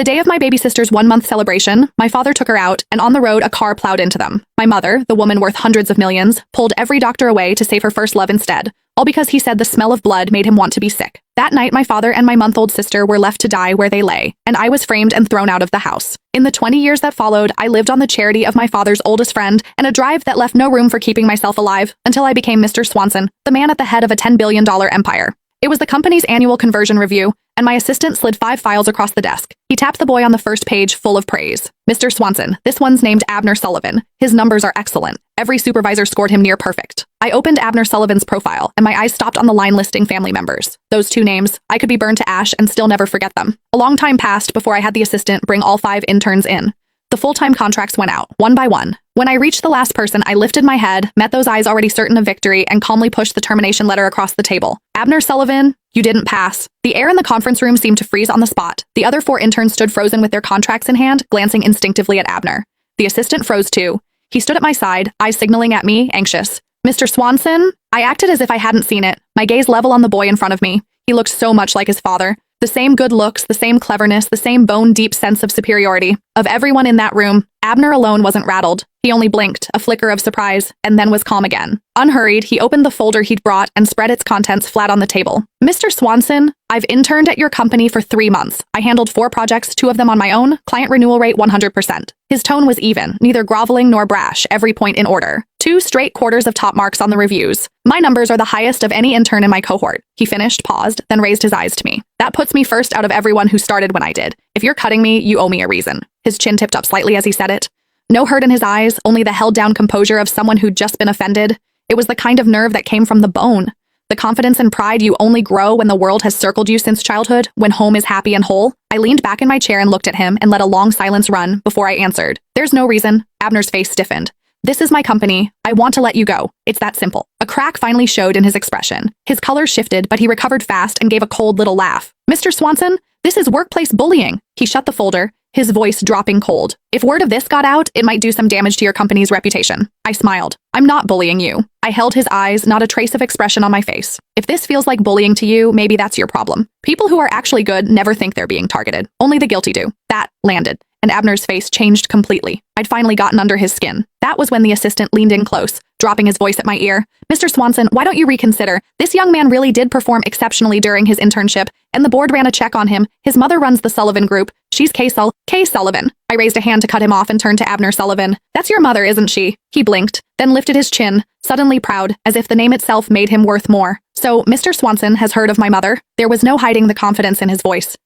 The day of my baby sister's 1-month celebration, my father took her out, and on the road, a car plowed into them. My mother, the woman worth hundreds of millions, pulled every doctor away to save her first love instead, all because he said the smell of blood made him want to be sick. That night, my father and my month-old sister were left to die where they lay, and I was framed and thrown out of the house. In the 20 years that followed, I lived on the charity of my father's oldest friend and a drive that left no room for keeping myself alive until I became Mr. Swanson, the man at the head of a $10 billion empire. It was the company's annual conversion review, and my assistant slid 5 files across the desk. He tapped the boy on the first page full of praise. Mr. Swanson, this one's named Abner Sullivan. His numbers are excellent. Every supervisor scored him near perfect. I opened Abner Sullivan's profile, and my eyes stopped on the line listing family members. Those 2 names, I could be burned to ash and still never forget them. A long time passed before I had the assistant bring all 5 interns in. The full-time contracts went out, one by one. When I reached the last person, I lifted my head, met those eyes already certain of victory, and calmly pushed the termination letter across the table. Abner Sullivan, you didn't pass. The air in the conference room seemed to freeze on the spot. The other 4 interns stood frozen with their contracts in hand, glancing instinctively at Abner. The assistant froze too. He stood at my side, eyes signaling at me, anxious. Mr. Swanson? I acted as if I hadn't seen it, my gaze level on the boy in front of me. He looked so much like his father. The same good looks, the same cleverness, the same bone-deep sense of superiority. Of everyone in that room, Abner alone wasn't rattled. He only blinked, a flicker of surprise, and then was calm again. Unhurried, he opened the folder he'd brought and spread its contents flat on the table. Mr. Swanson, I've interned at your company for 3 months. I handled 4 projects, 2 of them on my own, client renewal rate 100%. His tone was even, neither groveling nor brash, every point in order. 2 straight quarters of top marks on the reviews. My numbers are the highest of any intern in my cohort. He finished, paused, then raised his eyes to me. That puts me first out of everyone who started when I did. If you're cutting me, you owe me a reason. His chin tipped up slightly as he said it. No hurt in his eyes, only the held-down composure of someone who'd just been offended. It was the kind of nerve that came from the bone. The confidence and pride you only grow when the world has circled you since childhood, when home is happy and whole. I leaned back in my chair and looked at him and let a long silence run before I answered. There's no reason. Abner's face stiffened. This is my company. I want to let you go. It's that simple. A crack finally showed in his expression. His color shifted, but he recovered fast and gave a cold little laugh. Mr. Swanson, this is workplace bullying. He shut the folder, his voice dropping cold. If word of this got out, it might do some damage to your company's reputation. I smiled. I'm not bullying you. I held his eyes, not a trace of expression on my face. If this feels like bullying to you, maybe that's your problem. People who are actually good never think they're being targeted. Only the guilty do. That landed, and Abner's face changed completely. I'd finally gotten under his skin. That was when the assistant leaned in close, dropping his voice at my ear. Mr. Swanson, why don't you reconsider? This young man really did perform exceptionally during his internship, and the board ran a check on him. His mother runs the Sullivan Group. She's Kay Sullivan. I raised a hand to cut him off and turned to Abner Sullivan. That's your mother, isn't she? He blinked, then lifted his chin, suddenly proud, as if the name itself made him worth more. So, Mr. Swanson has heard of my mother? There was no hiding the confidence in his voice.